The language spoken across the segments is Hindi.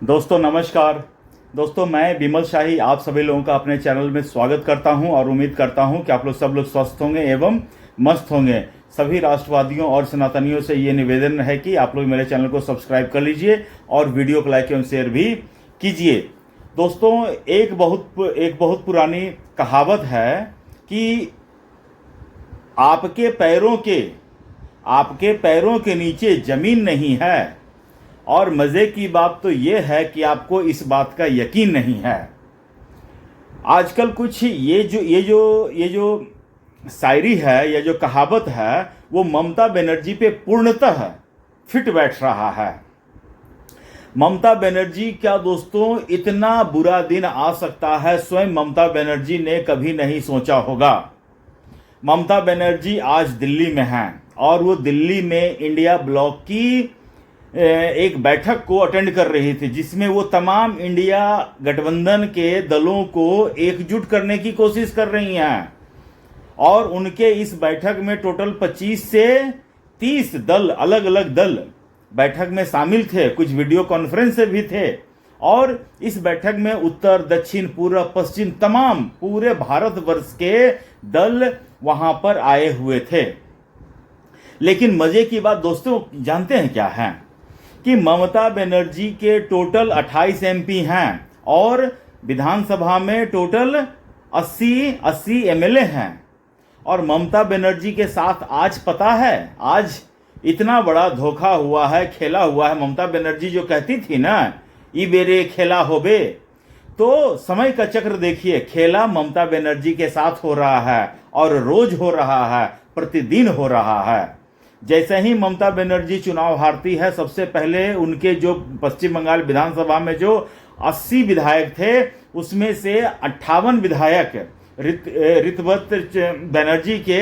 दोस्तों नमस्कार। दोस्तों मैं विमल शाही आप सभी लोगों का अपने चैनल में स्वागत करता हूं और उम्मीद करता हूं कि आप लोग सब लोग स्वस्थ होंगे एवं मस्त होंगे। सभी राष्ट्रवादियों और सनातनियों से ये निवेदन है कि आप लोग मेरे चैनल को सब्सक्राइब कर लीजिए और वीडियो को लाइक एवं शेयर भी कीजिए। दोस्तों एक बहुत पुरानी कहावत है कि आपके पैरों के नीचे जमीन नहीं है, और मज़े की बात तो ये है कि आपको इस बात का यकीन नहीं है। आजकल कुछ ये जो शायरी है, ये जो कहावत है, वो ममता बनर्जी पे पूर्णतः फिट बैठ रहा है। ममता बनर्जी क्या दोस्तों इतना बुरा दिन आ सकता है, स्वयं ममता बनर्जी ने कभी नहीं सोचा होगा। ममता बनर्जी आज दिल्ली में हैं और वो दिल्ली में इंडिया ब्लॉक की एक बैठक को अटेंड कर रही थी, जिसमें वो तमाम इंडिया गठबंधन के दलों को एकजुट करने की कोशिश कर रही हैं। और उनके इस बैठक में टोटल 25 से 30 दल, अलग अलग दल बैठक में शामिल थे, कुछ वीडियो कॉन्फ्रेंस से भी थे। और इस बैठक में उत्तर, दक्षिण, पूर्व, पश्चिम तमाम पूरे भारतवर्ष के दल वहां पर आए हुए थे। लेकिन मजे की बात दोस्तों जानते हैं क्या है कि ममता बनर्जी के टोटल 28 एमपी हैं और विधानसभा में टोटल 80 एमएलए हैं। और ममता बनर्जी के साथ आज पता है, आज इतना बड़ा धोखा हुआ है, खेला हुआ है। ममता बनर्जी जो कहती थी ना, ई बेरे खेला होबे, तो समय का चक्र देखिए, खेला ममता बनर्जी के साथ हो रहा है और रोज हो रहा है, प्रतिदिन हो रहा है। जैसे ही ममता बनर्जी चुनाव हारती है, सबसे पहले उनके जो पश्चिम बंगाल विधानसभा में जो 80 विधायक थे, उसमें से 58 विधायक ऋतुव्रत बनर्जी के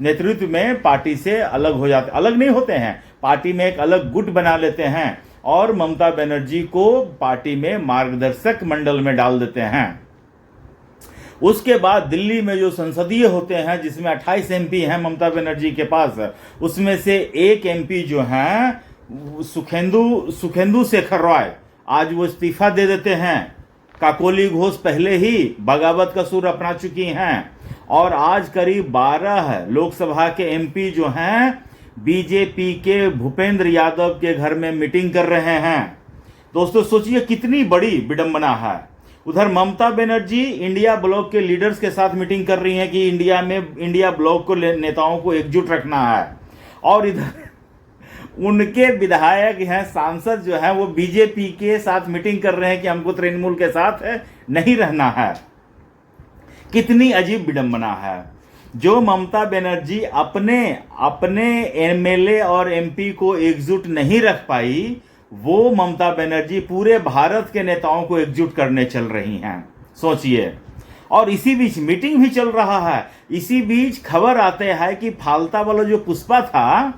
नेतृत्व में पार्टी से अलग हो जाते, अलग नहीं होते हैं, पार्टी में एक अलग गुट बना लेते हैं और ममता बनर्जी को पार्टी में मार्गदर्शक मंडल में डाल देते हैं। उसके बाद दिल्ली में जो संसदीय होते हैं, जिसमें 28 एमपी हैं ममता बनर्जी के पास, उसमें से एक एमपी जो हैं सुखेंदु शेखर रॉय, आज वो इस्तीफा दे देते हैं। काकोली घोष पहले ही बगावत का सुर अपना चुकी हैं। और आज करीब 12 लोकसभा के एमपी जो हैं बीजेपी के भूपेंद्र यादव के घर में मीटिंग कर रहे हैं। दोस्तों सोचिए कितनी बड़ी विडंबना है। उधर ममता बनर्जी इंडिया ब्लॉक के लीडर्स के साथ मीटिंग कर रही हैं कि इंडिया ब्लॉक को नेताओं को एकजुट रखना है, और इधर उनके विधायक हैं, सांसद जो हैं, वो बीजेपी के साथ मीटिंग कर रहे हैं कि हमको तृणमूल के साथ नहीं रहना है। कितनी अजीब विडंबना है। जो ममता बनर्जी अपने एमएलए और एमपी को एकजुट नहीं रख पाई, वो ममता बनर्जी पूरे भारत के नेताओं को एकजुट करने चल रही हैं, सोचिए। और इसी बीच मीटिंग भी चल रहा है। इसी बीच खबर आते हैं कि फालता वाला जो पुष्पा था,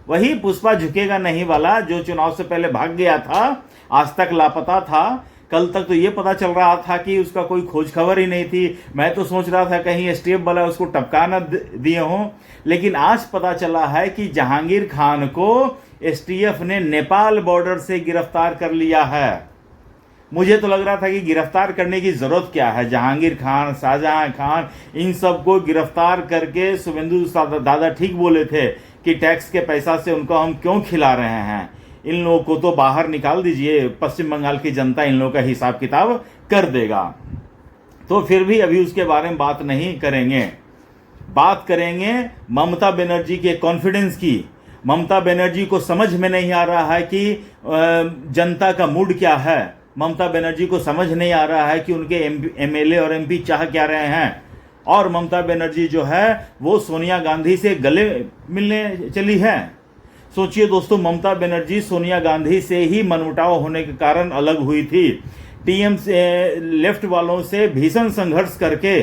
वही पुष्पा झुकेगा नहीं वाला, जो चुनाव से पहले भाग गया था, आज तक लापता था। कल तक तो ये पता चल रहा था कि उसका कोई खोज खबर ही नहीं थी। मैं तो सोच रहा था कहीं एसटीएफ वाला उसको टपका न दिए हों, लेकिन आज पता चला है कि जहांगीर खान को एसटीएफ ने नेपाल बॉर्डर से गिरफ्तार कर लिया है। मुझे तो लग रहा था कि गिरफ्तार करने की जरूरत क्या है। जहांगीर खान, शाहजहां खान, इन सबको गिरफ्तार करके शुभेंदु दादा ठीक बोले थे कि टैक्स के पैसा से उनको हम क्यों खिला रहे हैं। इन लोगों को तो बाहर निकाल दीजिए, पश्चिम बंगाल की जनता इन लोगों का हिसाब किताब कर देगा। तो फिर भी अभी उसके बारे में बात नहीं करेंगे। बात करेंगे ममता बनर्जी के कॉन्फिडेंस की। ममता बनर्जी को समझ में नहीं आ रहा है कि जनता का मूड क्या है। ममता बनर्जी को समझ नहीं आ रहा है कि उनके एमएलए और एमपी चाह क्या रहे हैं। और ममता बनर्जी जो है वो सोनिया गांधी से गले मिलने चली है। सोचिए दोस्तों, ममता बनर्जी सोनिया गांधी से ही मनमुटाव होने के कारण अलग हुई थी। टीएम से लेफ्ट वालों से भीषण संघर्ष करके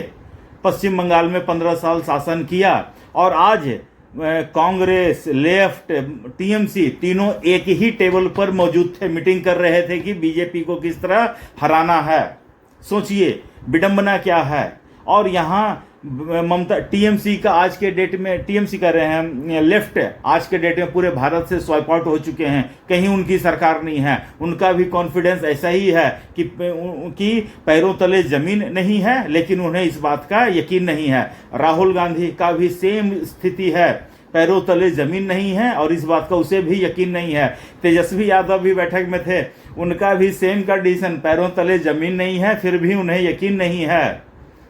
पश्चिम बंगाल में 15 साल शासन किया, और आज कांग्रेस, लेफ्ट, टीएमसी तीनों एक ही टेबल पर मौजूद थे, मीटिंग कर रहे थे कि बीजेपी को किस तरह हराना है। सोचिए विडंबना क्या है। और यहाँ ममता टीएमसी का आज के डेट में, टीएमसी कर रहे हैं लेफ्ट, आज के डेट में पूरे भारत से स्वाइप आउट हो चुके हैं, कहीं उनकी सरकार नहीं है। उनका भी कॉन्फिडेंस ऐसा ही है कि उनकी पैरों तले जमीन नहीं है, लेकिन उन्हें इस बात का यकीन नहीं है। राहुल गांधी का भी सेम स्थिति है, पैरों तले जमीन नहीं है और इस बात का उसे भी यकीन नहीं है। तेजस्वी यादव भी बैठक में थे, उनका भी सेम कंडीशन, पैरों तले जमीन नहीं है, फिर भी उन्हें यकीन नहीं है।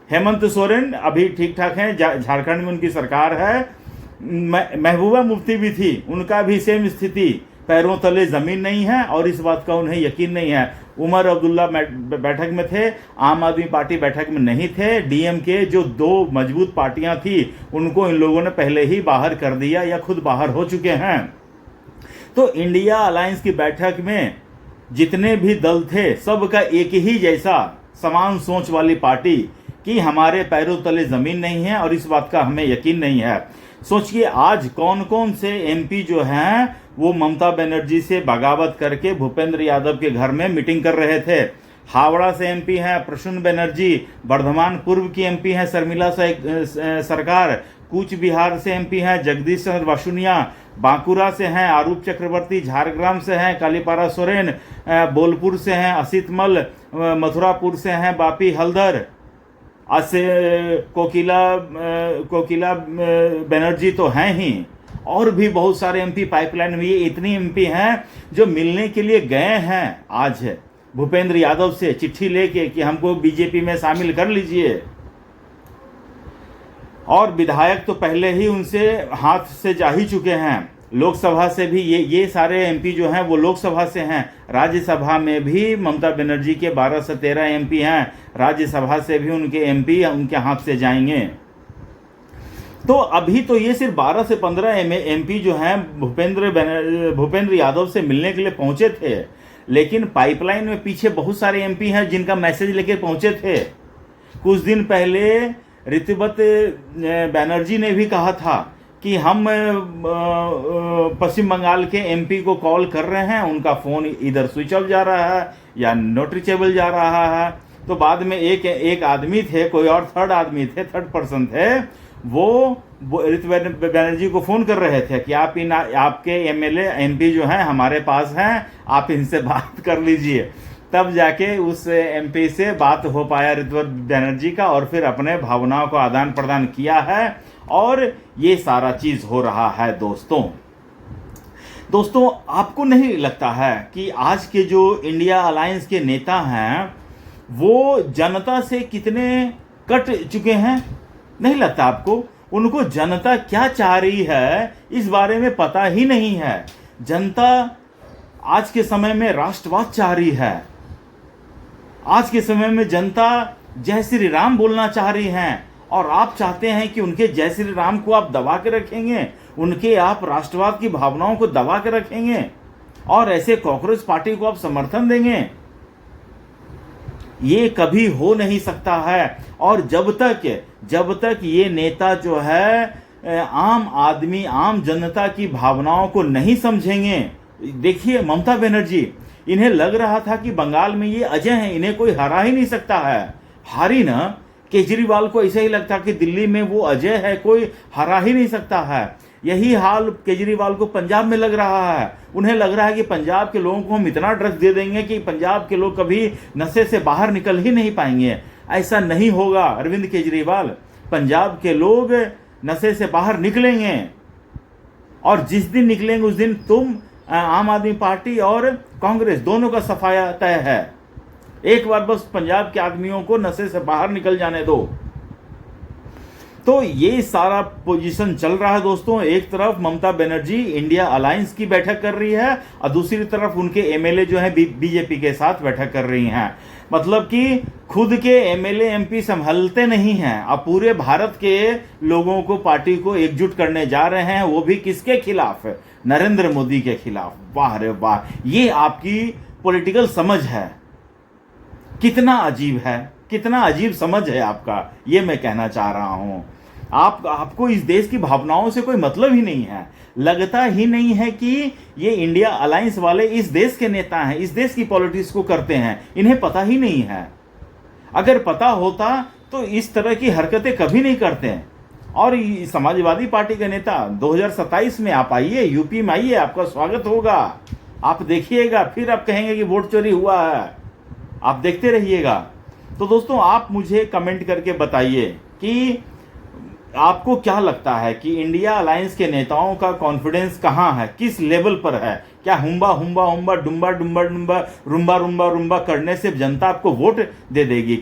हेमंत सोरेन अभी ठीक ठाक हैं, झारखंड में उनकी सरकार है। महबूबा मुफ्ती भी थी, उनका भी सेम स्थिति, पैरों तले जमीन नहीं है और इस बात का उन्हें यकीन नहीं है। उमर अब्दुल्ला बैठक में थे, आम आदमी पार्टी बैठक में नहीं थे। डीएमके जो दो मजबूत पार्टियां थी उनको इन लोगों ने पहले ही बाहर कर दिया या खुद बाहर हो चुके हैं। तो इंडिया अलायंस की बैठक में जितने भी दल थे सबका एक ही जैसा समान सोच वाली पार्टी कि हमारे पैरों तले जमीन नहीं है और इस बात का हमें यकीन नहीं है। सोचिए आज कौन कौन से एमपी जो हैं वो ममता बनर्जी से बगावत करके भूपेंद्र यादव के घर में मीटिंग कर रहे थे। हावड़ा से एमपी हैं प्रसून बनर्जी, बर्धमान पूर्व की एमपी हैं शर्मिला सरकार, कूच बिहार से एमपी हैं जगदीश चंद्र वासुनिया, बांकुरा से हैं आरूप चक्रवर्ती, झारग्राम से हैं कालीपारा सोरेन, बोलपुर से हैं असित मल, मथुरापुर से हैं बापी हल्दर, से कोकिला बनर्जी तो हैं ही, और भी बहुत सारे एमपी पाइपलाइन में। ये इतनी एमपी हैं जो मिलने के लिए गए हैं आज भूपेंद्र यादव से चिट्ठी लेके कि हमको बीजेपी में शामिल कर लीजिए। और विधायक तो पहले ही उनसे हाथ से जा ही चुके हैं। लोकसभा से भी ये सारे एमपी जो हैं वो लोकसभा से हैं। राज्यसभा में भी ममता बनर्जी के 12 से 13 एमपी हैं, राज्यसभा से भी उनके एमपी उनके हाथ से जाएंगे। तो अभी तो ये सिर्फ 12 से 15 एमपी जो हैं भूपेंद्र यादव से मिलने के लिए पहुंचे थे, लेकिन पाइपलाइन में पीछे बहुत सारे एमपी हैं जिनका मैसेज लेकर पहुंचे थे। कुछ दिन पहले ऋतुवत बनर्जी ने भी कहा था कि हम पश्चिम बंगाल के एमपी को कॉल कर रहे हैं, उनका फ़ोन इधर स्विच ऑफ जा रहा है या नॉट रीचेबल जा रहा है। तो बाद में एक आदमी थे, कोई और थर्ड पर्सन थे, वो ऋतुवत बनर्जी को फ़ोन कर रहे थे कि आपके एमएलए एमपी जो हैं हमारे पास हैं, आप इनसे बात कर लीजिए। तब जाके उस एमपी से बात हो पाया ऋतुवत बनर्जी का, और फिर अपने भावनाओं को आदान प्रदान किया है और ये सारा चीज हो रहा है। दोस्तों आपको नहीं लगता है कि आज के जो इंडिया अलायंस के नेता हैं वो जनता से कितने कट चुके हैं? नहीं लगता आपको? उनको जनता क्या चाह रही है इस बारे में पता ही नहीं है। जनता आज के समय में राष्ट्रवाद चाह रही है। आज के समय में जनता जय श्री राम बोलना चाह रही हैं, और आप चाहते हैं कि उनके जय श्री राम को आप दबा के रखेंगे, उनके आप राष्ट्रवाद की भावनाओं को दबा के रखेंगे और ऐसे कॉकरोच पार्टी को आप समर्थन देंगे? ये कभी हो नहीं सकता है। और जब तक ये नेता जो है आम आदमी, आम जनता की भावनाओं को नहीं समझेंगे। देखिए ममता बनर्जी, इन्हें लग रहा था कि बंगाल में ये अजय हैं, इन्हें कोई हरा ही नहीं सकता है। हारी ना। केजरीवाल को ऐसा ही लगता कि दिल्ली में वो अजय है, कोई हरा ही नहीं सकता है। यही हाल केजरीवाल को पंजाब में लग रहा है। उन्हें लग रहा है कि पंजाब के लोगों को हम इतना ड्रग्स दे देंगे कि पंजाब के लोग कभी नशे से बाहर निकल ही नहीं पाएंगे। ऐसा नहीं होगा अरविंद केजरीवाल, पंजाब के लोग नशे से बाहर निकलेंगे, और जिस दिन निकलेंगे उस दिन तुम आम आदमी पार्टी और कांग्रेस दोनों का सफाया तय है। एक बार बस पंजाब के आदमियों को नशे से बाहर निकल जाने दो। तो ये सारा पोजीशन चल रहा है दोस्तों। एक तरफ ममता बनर्जी इंडिया अलायंस की बैठक कर रही है और दूसरी तरफ उनके एमएलए जो है बीजेपी के साथ बैठक कर रही हैं। मतलब कि खुद के एमएलए एमपी संभलते नहीं हैं, अब पूरे भारत के लोगों को, पार्टी को एकजुट करने जा रहे हैं, वो भी किसके खिलाफ? नरेंद्र मोदी के खिलाफ। वाह रे वाह, ये आपकी पॉलिटिकल समझ है। कितना अजीब है, कितना अजीब समझ है आपका, ये मैं कहना चाह रहा हूं। आपको इस देश की भावनाओं से कोई मतलब ही नहीं है। लगता ही नहीं है कि ये इंडिया अलायंस वाले इस देश के नेता हैं, इस देश की पॉलिटिक्स को करते हैं। इन्हें पता ही नहीं है। अगर पता होता तो इस तरह की हरकतें कभी नहीं करते हैं। और समाजवादी पार्टी के नेता 2027 में आप आइए, यूपी में आइए, आपका स्वागत होगा। आप देखिएगा, फिर आप कहेंगे कि वोट चोरी हुआ है। आप देखते रहिएगा। तो दोस्तों, आप मुझे कमेंट करके बताइए कि आपको क्या लगता है कि इंडिया अलायंस के नेताओं का कॉन्फिडेंस कहाँ है, किस लेवल पर है? क्या हुम्बा हुम्बा हुम्बा डुम्बा डुम्बा डुम्बा रुम्बा रुम्बा रुम्बा करने से जनता आपको वोट दे देगी?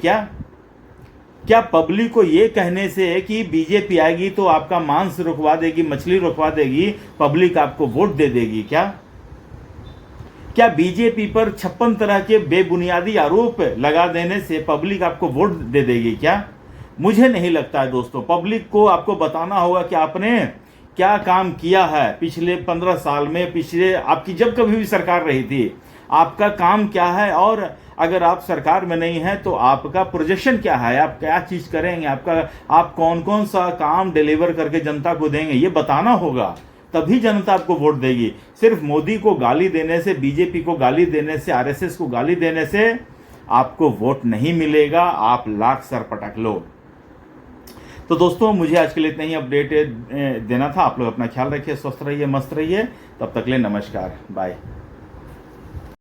क्या पब्लिक को ये कहने से कि बीजेपी आएगी तो आपका मांस रुकवा देगी, मछली रुकवा देगी, पब्लिक आपको वोट दे देगी? क्या बीजेपी पर 56 तरह के बेबुनियादी आरोप लगा देने से पब्लिक आपको वोट दे देगी? मुझे नहीं लगता है दोस्तों। पब्लिक को आपको बताना होगा कि आपने क्या काम किया है पिछले 15 साल में, पिछले आपकी जब कभी भी सरकार रही थी, आपका काम क्या है, और अगर आप सरकार में नहीं है तो आपका प्रोजेक्शन क्या है, आप क्या चीज़ करेंगे, आप कौन कौन सा काम डिलीवर करके जनता को देंगे, ये बताना होगा। तभी जनता आपको वोट देगी। सिर्फ मोदी को गाली देने से, बीजेपी को गाली देने से, आरएसएस को गाली देने से आपको वोट नहीं मिलेगा। आप लाख सर पटक लो। तो दोस्तों, मुझे आज के लिए इतना ही अपडेट देना था। आप लोग अपना ख्याल रखिए, स्वस्थ रहिए, मस्त रहिए। तब तक के लिए नमस्कार, बाय।